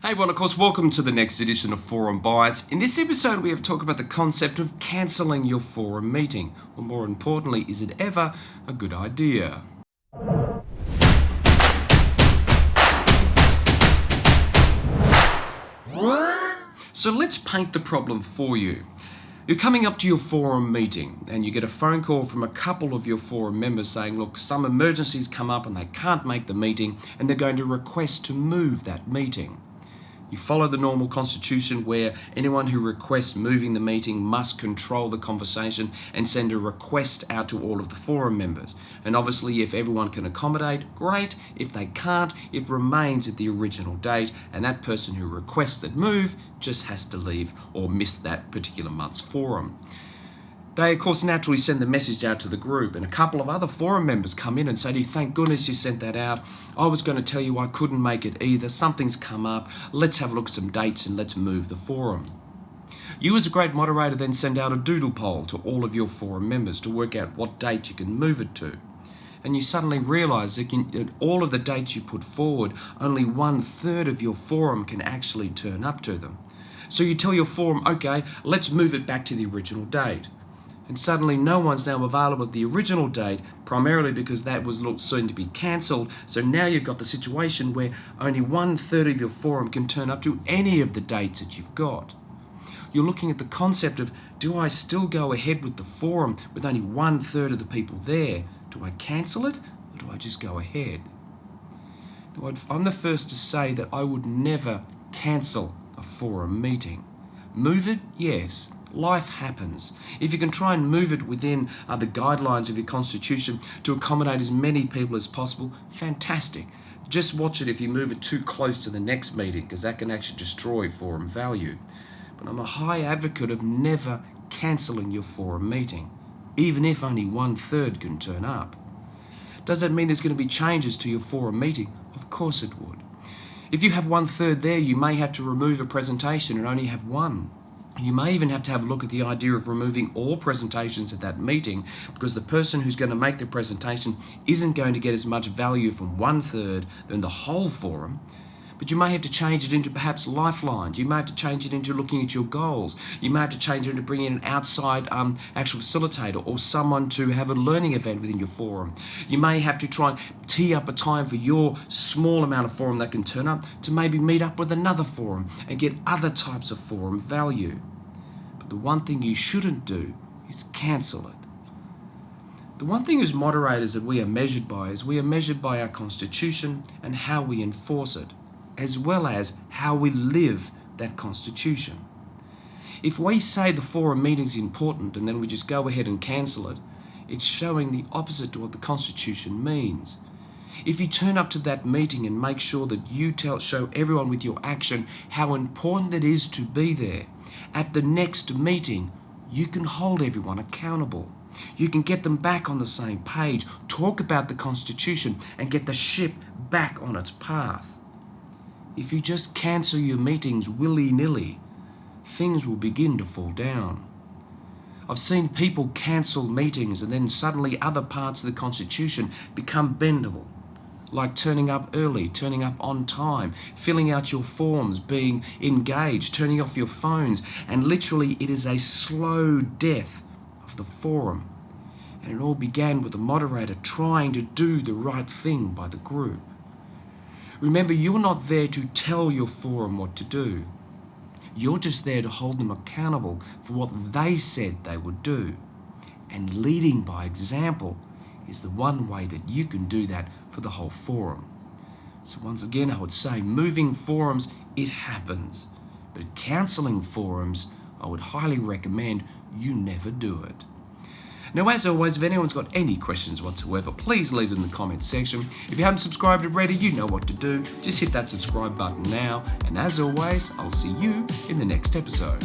Hey everyone, of course, welcome to the next edition of Forum Bites. In this episode, we have talked about the concept of cancelling your forum meeting. Or more importantly, is it ever a good idea? So let's paint the problem for you. You're coming up to your forum meeting and you get a phone call from a couple of your forum members saying, look, some emergencies come up and they can't make the meeting and they're going to request to move that meeting. You follow the normal constitution where anyone who requests moving the meeting must control the conversation and send a request out to all of the forum members. And obviously if everyone can accommodate, great. If they can't, it remains at the original date and that person who requested move just has to leave or miss that particular month's forum. They, of course, naturally send the message out to the group, and a couple of other forum members come in and say to you, thank goodness you sent that out. I was going to tell you I couldn't make it either. Something's come up. Let's have a look at some dates and let's move the forum. You as a great moderator then send out a doodle poll to all of your forum members to work out what date you can move it to. And you suddenly realise that all of the dates you put forward, only 1/3 of your forum can actually turn up to them. So you tell your forum, okay, let's move it back to the original date. And suddenly no one's now available at the original date, primarily because that was soon to be cancelled. So now you've got the situation where only 1/3 of your forum can turn up to any of the dates that you've got. You're looking at the concept of, do I still go ahead with the forum with only 1/3 of the people there? Do I cancel it or do I just go ahead? Now, I'm the first to say that I would never cancel a forum meeting. Move it, yes. Life happens. If you can try and move it within the guidelines of your constitution to accommodate as many people as possible, fantastic. Just watch it if you move it too close to the next meeting, because that can actually destroy forum value. But I'm a high advocate of never cancelling your forum meeting, even if only 1/3 can turn up. Does that mean there's going to be changes to your forum meeting? Of course it would. If you have 1/3 there, you may have to remove a presentation and only have one. You may even have to have a look at the idea of removing all presentations at that meeting, because the person who's going to make the presentation isn't going to get as much value from 1/3 than the whole forum. But you may have to change it into perhaps lifelines. You may have to change it into looking at your goals. You may have to change it into bringing in an outside actual facilitator or someone to have a learning event within your forum. You may have to try and tee up a time for your small amount of forum that can turn up to maybe meet up with another forum and get other types of forum value. But the one thing you shouldn't do is cancel it. The one thing as moderators that we are measured by is we are measured by our constitution and how we enforce it, as well as how we live that constitution. If we say the forum meeting's important and then we just go ahead and cancel it, it's showing the opposite to what the constitution means. If you turn up to that meeting and make sure that you show everyone with your action how important it is to be there, at the next meeting, you can hold everyone accountable. You can get them back on the same page, talk about the constitution, and get the ship back on its path. If you just cancel your meetings willy-nilly, things will begin to fall down. I've seen people cancel meetings and then suddenly other parts of the constitution become bendable, like turning up early, turning up on time, filling out your forms, being engaged, turning off your phones, and literally it is a slow death of the forum. And it all began with the moderator trying to do the right thing by the group. Remember, you're not there to tell your forum what to do. You're just there to hold them accountable for what they said they would do. And leading by example is the one way that you can do that for the whole forum. So once again, I would say moving forums, it happens. But cancelling forums, I would highly recommend you never do it. Now, as always, if anyone's got any questions whatsoever, please leave them in the comments section. If you haven't subscribed already, you know what to do. Just hit that subscribe button now. And as always, I'll see you in the next episode.